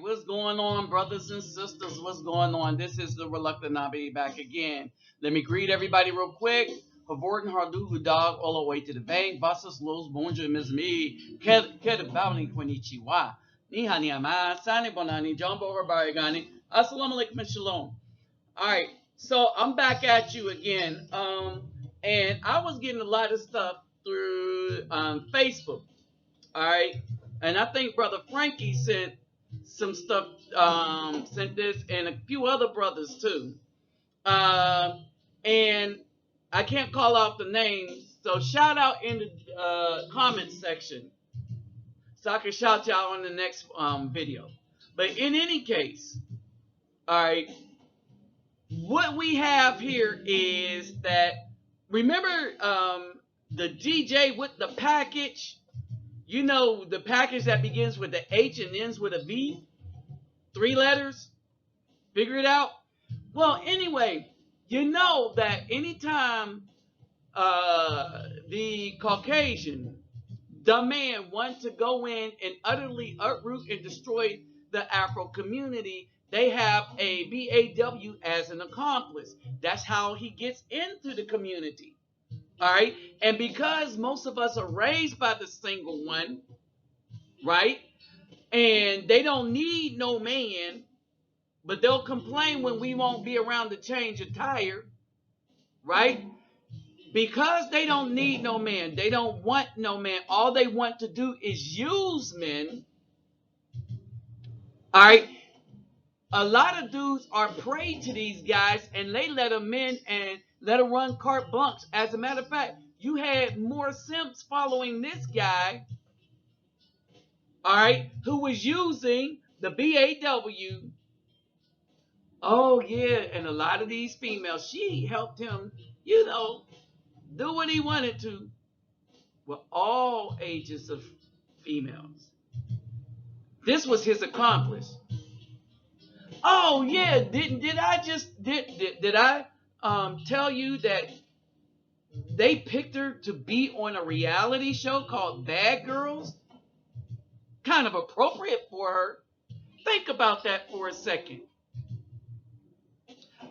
what's going on, brothers and sisters? What's going on? This is the Reluctant Nabi back again. Let me greet everybody real quick. Havorten Hardu dog all the way to the bank. Basas Los Bonjour Miss Me. Kedabani Konnichiwa. Nihani Ama. Sani Bonani. Jumbo Barigani. Assalamu alaikum and shalom. Alright, so I'm back at you again. And I was getting a lot of stuff through Facebook. Alright. And I think Brother Frankie sent some stuff, sent this, and a few other brothers too. And I can't call out the names, so shout out in the comment section so I can shout you out on the next video. But in any case, all right, what we have here is that, remember the DJ with the package? You know, the package that begins with the H and ends with a V? 3 letters? Figure it out? Well, anyway, you know that anytime the Caucasian, the man, wants to go in and utterly uproot and destroy the Afro community, they have a BAW as an accomplice. That's how he gets into the community. All right, and because most of us are raised by the single one, right, and they don't need no man, but they'll complain when we won't be around to change a tire, right? Because they don't need no man, they don't want no man, all they want to do is use men. All right, a lot of dudes are prey to these guys, and they let them in and let them run carte blanche. As a matter of fact, you had more simps following this guy, all right, who was using the BAW. Oh, yeah, and a lot of these females, she helped him, you know, do what he wanted to with all ages of females. This was his accomplice. Oh, yeah, did I tell you that they picked her to be on a reality show called Bad Girls? Kind of appropriate for her. Think about that for a second.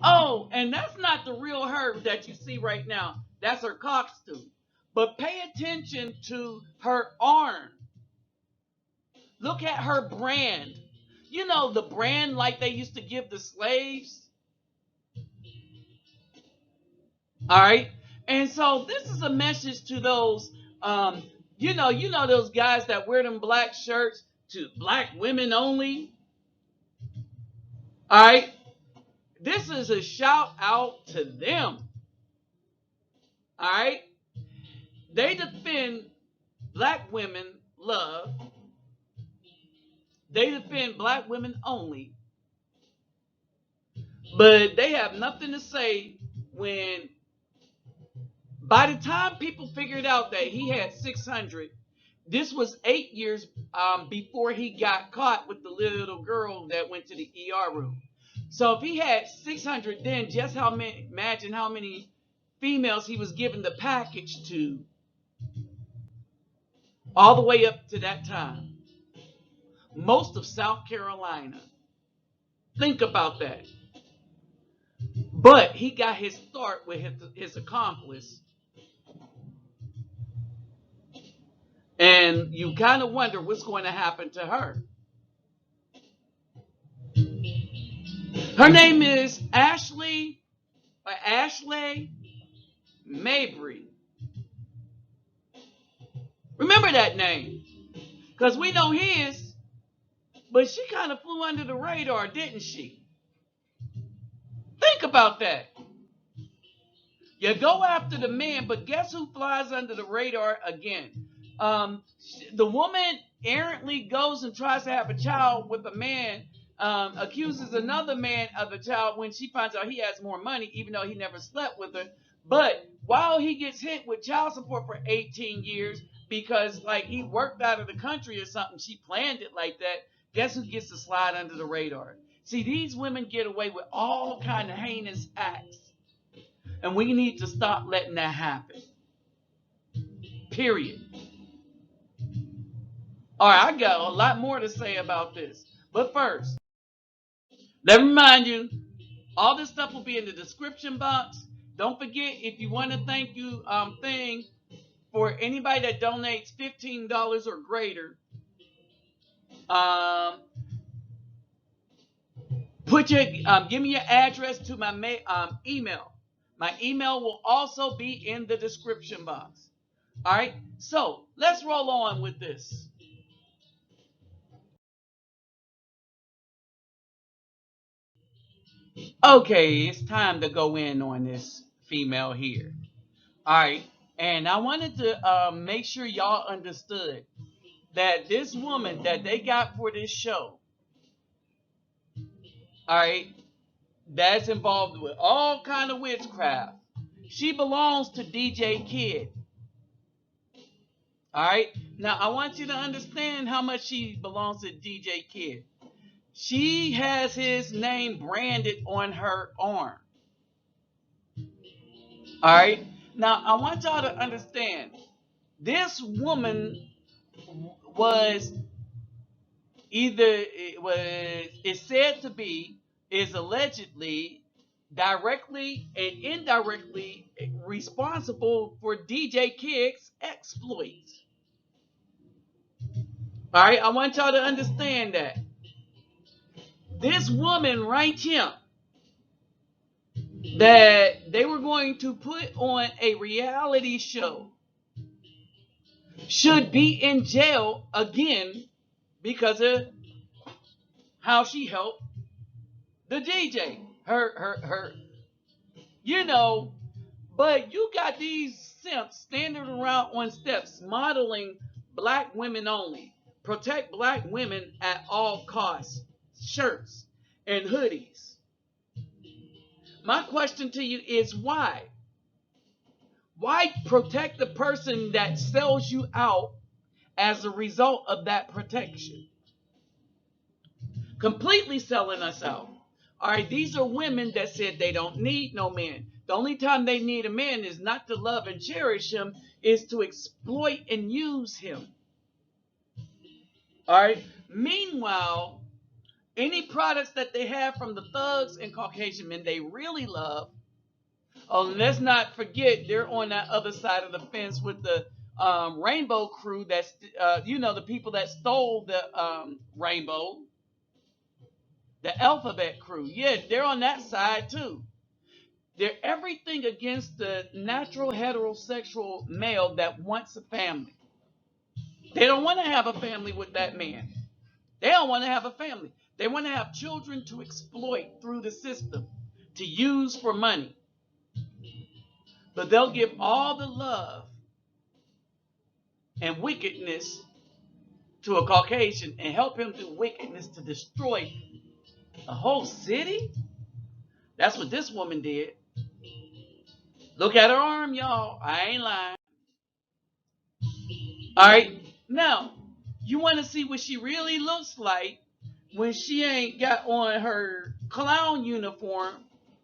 Oh, and that's not the real her that you see right now. That's her costume. But pay attention to her arm. Look at her brand. You know, the brand like they used to give the slaves. All right. And so this is a message to those, you know those guys that wear them black shirts, to black women only. All right. This is a shout out to them. All right. They defend black women love. They defend black women only. But they have nothing to say when, by the time people figured out that he had 600, this was 8 years before he got caught with the little girl that went to the ER room. So if he had 600 then, just imagine how many females he was giving the package to all the way up to that time. Most of South Carolina. Think about that. But he got his start with his accomplice. And you kind of wonder what's going to happen to her. Her name is Ashley Mabry. Remember that name. Because we know his, but she kind of flew under the radar, didn't she? Think about that. You go after the man, but guess who flies under the radar again? The woman errantly goes and tries to have a child with a man, accuses another man of the child when she finds out he has more money, even though he never slept with her. But while he gets hit with child support for 18 years, because like he worked out of the country or something, she planned it like that, guess who gets to slide under the radar? See, these women get away with all kind of heinous acts. And we need to stop letting that happen. Period. All right, I got a lot more to say about this. But first, let me remind you, all this stuff will be in the description box. Don't forget, if you want a thank you thing for anybody that donates $15 or greater, um, give me your address to my email. My email will also be in the description box. All right, so let's roll on with this. Okay, it's time to go in on this female here. All right, and I wanted to make sure y'all understood that this woman that they got for this show, all right, that's involved with all kind of witchcraft. She belongs to DJ Kid. All right. Now I want you to understand how much she belongs to DJ Kid. She has his name branded on her arm. All right. Now I want y'all to understand. This woman was either it was is said to be is allegedly directly and indirectly responsible for DJ Kid's exploits. All right, I want y'all to understand that this woman right here that they were going to put on a reality show should be in jail again because of how she helped the DJ. Her, you know, but you got these simps standing around on steps modeling black women only. Protect black women at all costs. Shirts and hoodies. My question to you is why? Why protect the person that sells you out as a result of that protection? Completely selling us out. All right, these are women that said they don't need no man. The only time they need a man is not to love and cherish him, is to exploit and use him. All right. Meanwhile, any products that they have from the thugs and Caucasian men they really love. Oh, let's not forget they're on that other side of the fence with the rainbow crew. That's the people that stole the rainbow, the alphabet crew. Yeah, they're on that side too. They're everything against the natural heterosexual male that wants a family. They don't want to have a family with that man. They don't want to have a family. They want to have children to exploit through the system, to use for money. But they'll give all the love and wickedness to a Caucasian and help him do wickedness to destroy a whole city. That's what this woman did. Look at her arm, y'all. I ain't lying. All right. Now, you want to see what she really looks like when she ain't got on her clown uniform,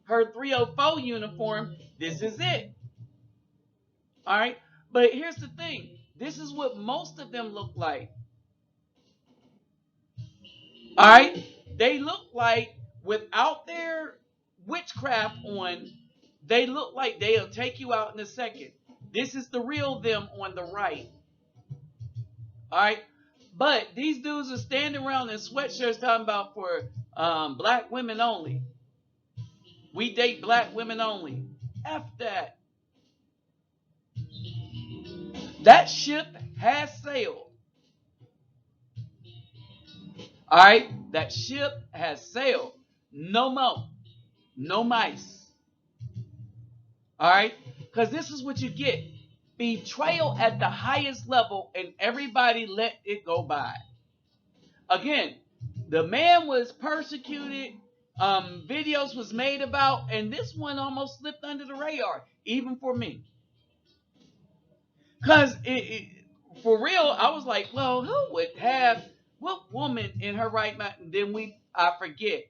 her 304 uniform. This is it. All right. But here's the thing. This is what most of them look like. All right. They look like without their witchcraft on, they look like they'll take you out in a second. This is the real them on the right. All right. But these dudes are standing around in sweatshirts talking about for black women only. We date black women only. F that. That ship has sailed. All right. That ship has sailed. No more. No mice. All right. Because this is what you get. Betrayal at the highest level and everybody let it go by. Again, the man was persecuted, videos was made about, and this one almost slipped under the radar, even for me. Because for real, I was like, well, who would have, what woman in her right mind? Then I forget.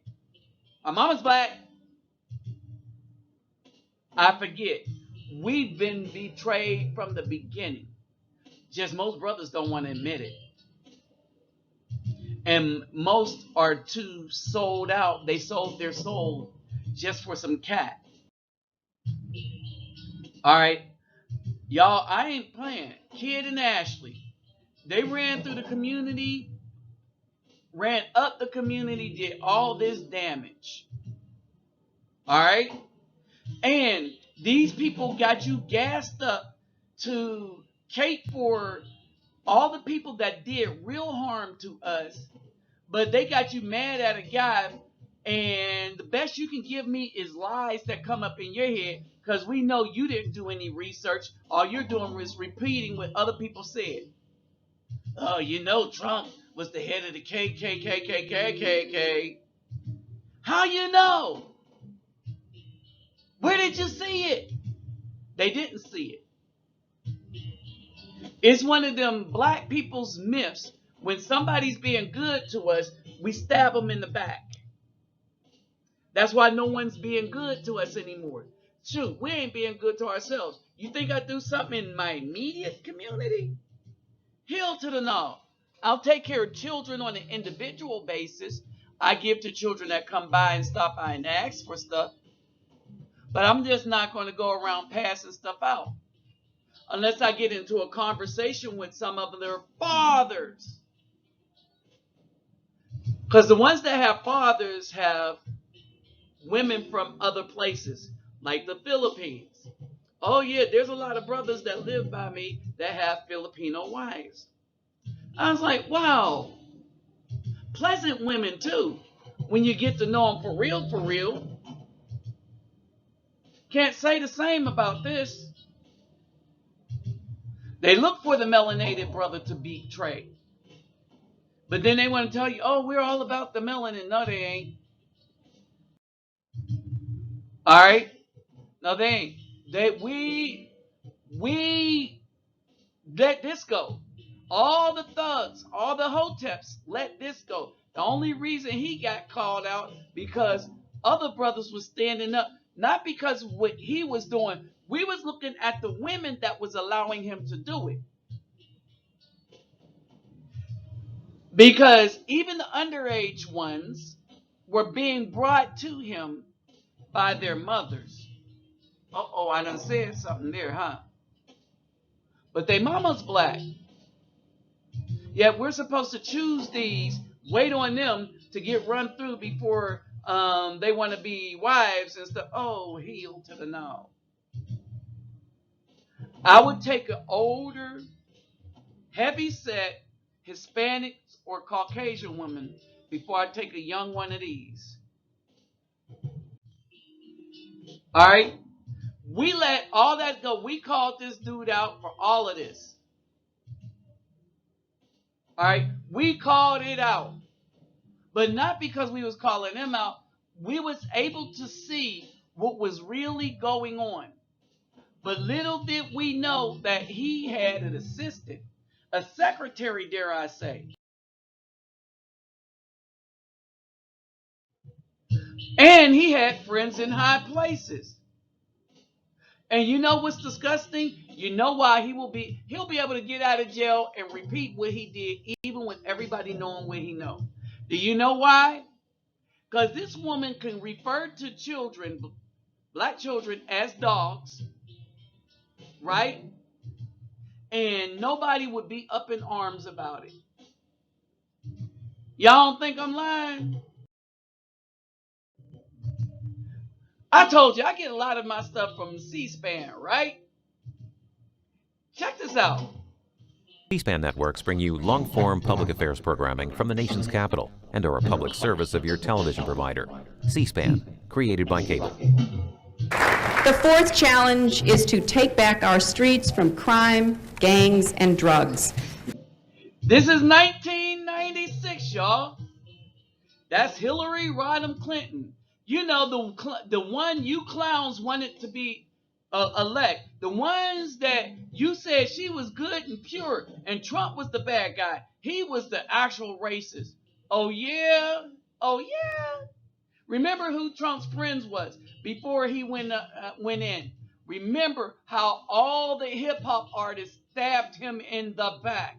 My mama's black. I forget. We've been betrayed from the beginning. Just most brothers don't want to admit it. And most are too sold out. They sold their soul just for some cat. All right, y'all, I ain't playing. Kid and Ashley, they ran through the community, ran up the community, did all this damage. All right, and these people got you gassed up to cape for all the people that did real harm to us, but they got you mad at a guy, and the best you can give me is lies that come up in your head because we know you didn't do any research. All you're doing is repeating what other people said. Oh, you know Trump was the head of the KKK. How you know? Where did you see it? They didn't see it. It's one of them black people's myths. When somebody's being good to us, we stab them in the back. That's why no one's being good to us anymore. Shoot, we ain't being good to ourselves. You think I do something in my immediate community? Hell to the no. I'll take care of children on an individual basis. I give to children that come by and stop by and ask for stuff. But I'm just not going to go around passing stuff out. Unless I get into a conversation with some of their fathers. Because the ones that have fathers have women from other places, like the Philippines. Oh yeah, there's a lot of brothers that live by me that have Filipino wives. I was like, wow, pleasant women too. When you get to know them for real, for real. Can't say the same about this. They look for the melanated brother to betray. But then they want to tell you, oh, we're all about the melanin. No, they ain't. All right? No, they ain't. We let this go. All the thugs, all the hoteps, let this go. The only reason he got called out because other brothers was standing up, not because of what he was doing. We was looking at the women that was allowing him to do it. Because even the underage ones were being brought to him by their mothers. Uh-oh, I done said something there, huh? But they mama's black. Yet we're supposed to choose these, wait on them to get run through before they want to be wives and stuff. Oh, heel to the no. I would take an older, heavy set Hispanic or Caucasian woman before I take a young one of these. All right? We let all that go. We called this dude out for all of this. All right? We called it out. But not because we was calling them out. We was able to see what was really going on. But little did we know that he had an assistant, a secretary, dare I say. And he had friends in high places. And you know what's disgusting? You know why he'll be able to get out of jail and repeat what he did, even with everybody knowing what he know. Do you know why? Because this woman can refer to children, black children, as dogs, right? And nobody would be up in arms about it. Y'all don't think I'm lying? I told you, I get a lot of my stuff from C-SPAN, right? Check this out. C-SPAN networks bring you long-form public affairs programming from the nation's capital and are a public service of your television provider. C-SPAN, created by cable. The fourth challenge is to take back our streets from crime, gangs, and drugs. This is 1996, y'all. That's Hillary Rodham Clinton. You know, the one you clowns wanted to be elect. The ones that you said she was good and pure and Trump was the bad guy. He was the actual racist. Oh, yeah? Oh, yeah? Remember who Trump's friends was before he went in. Remember how all the hip-hop artists stabbed him in the back.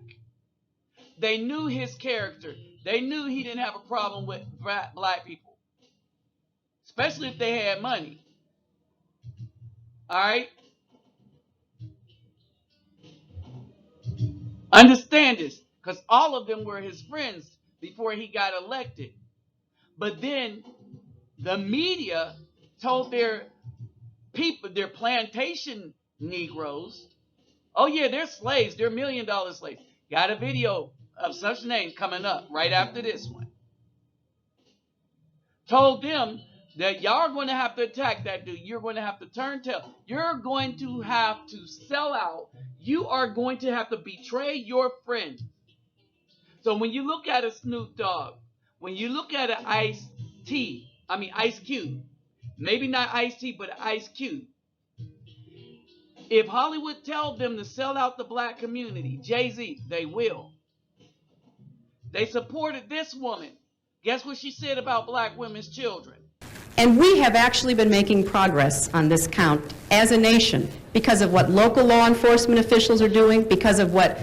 They knew his character. They knew he didn't have a problem with black people, especially if they had money. All right? Understand this, because all of them were his friends before he got elected. But then the media told their people, their plantation Negroes, oh yeah, they're slaves, they're $1 million slaves. Got a video of such name coming up right after this one. Told them that y'all are going to have to attack that dude. You're going to have to turn tail. You're going to have to sell out. You are going to have to betray your friend. So when you look at a Snoop Dogg, when you look at an Ice Cube, maybe not Ice T, but Ice Cube. If Hollywood tells them to sell out the black community, Jay-Z, they will. They supported this woman. Guess what she said about black women's children? And we have actually been making progress on this count as a nation because of what local law enforcement officials are doing, because of what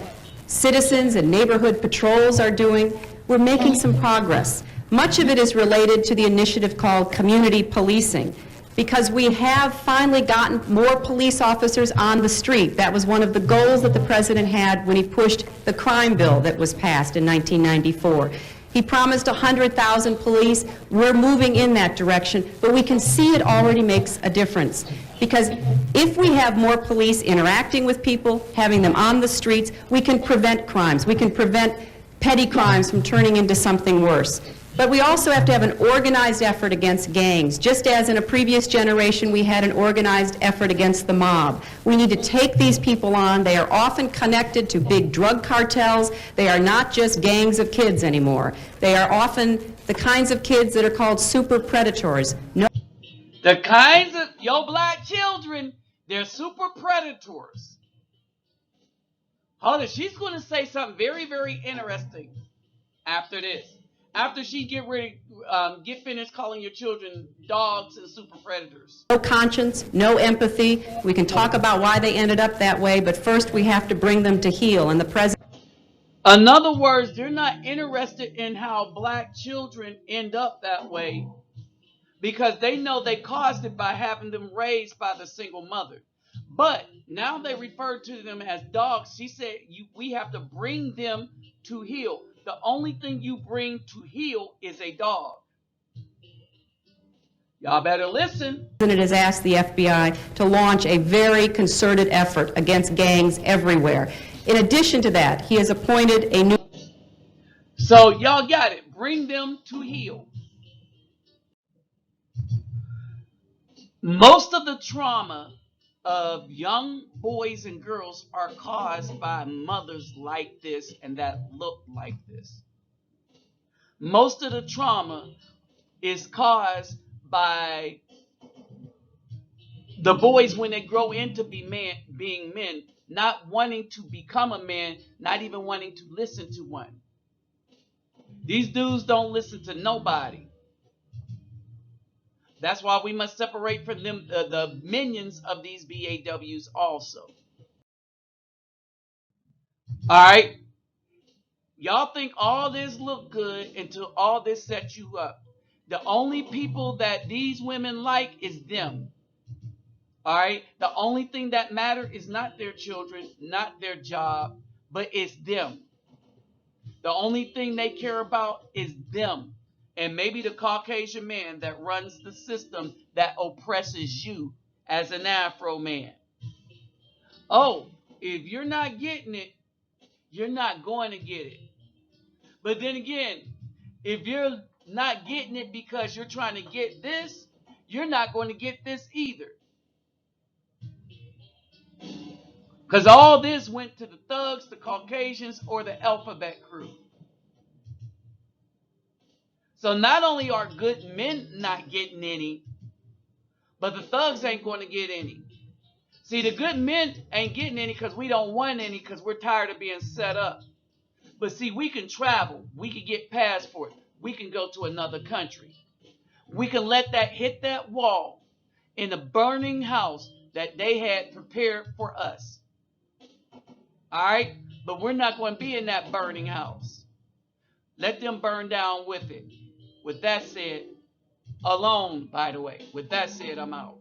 citizens and neighborhood patrols are doing. We're making some progress. Much of it is related to the initiative called community policing, because we have finally gotten more police officers on the street. That was one of the goals that the president had when he pushed the crime bill that was passed in 1994. He promised 100,000 police. We're moving in that direction, but we can see it already makes a difference. Because if we have more police interacting with people, having them on the streets, we can prevent crimes. We can prevent petty crimes from turning into something worse. But we also have to have an organized effort against gangs. Just as in a previous generation we had an organized effort against the mob. We need to take these people on. They are often connected to big drug cartels. They are not just gangs of kids anymore. They are often the kinds of kids that are called super predators. No. The kinds of your black children, they're super predators. Hold on, she's going to say something very, very interesting after this. After she get finished calling your children dogs and super predators. No conscience, no empathy. We can talk about why they ended up that way, but first we have to bring them to heel. And the president. In other words, they're not interested in how black children end up that way because they know they caused it by having them raised by the single mother. But now they refer to them as dogs. She said we have to bring them to heel. The only thing you bring to heel is a dog. Y'all better listen. The president has asked the FBI to launch a very concerted effort against gangs everywhere. In addition to that, he has appointed a new... So y'all got it. Bring them to heel. Most of the trauma of young boys and girls are caused by mothers like this and that look like this. Most of the trauma is caused by the boys when they grow into being men, not wanting to become a man, not even wanting to listen to one. These dudes don't listen to nobody. That's why we must separate from them the minions of these BAWs also. All right. Y'all think all this look good until all this sets you up. The only people that these women like is them. All right. The only thing that matters is not their children, not their job, but it's them. The only thing they care about is them. And maybe the Caucasian man that runs the system that oppresses you as an Afro man. Oh, if you're not getting it, you're not going to get it. But then again, if you're not getting it because you're trying to get this, you're not going to get this either. Because all this went to the thugs, the Caucasians, or the alphabet crew. So not only are good men not getting any, but the thugs ain't going to get any. See, the good men ain't getting any because we don't want any because we're tired of being set up. But see, we can travel. We can get passports. We can go to another country. We can let that hit that wall in the burning house that they had prepared for us. All right? But we're not going to be in that burning house. Let them burn down with it. With that said, alone, by the way. With that said, I'm out.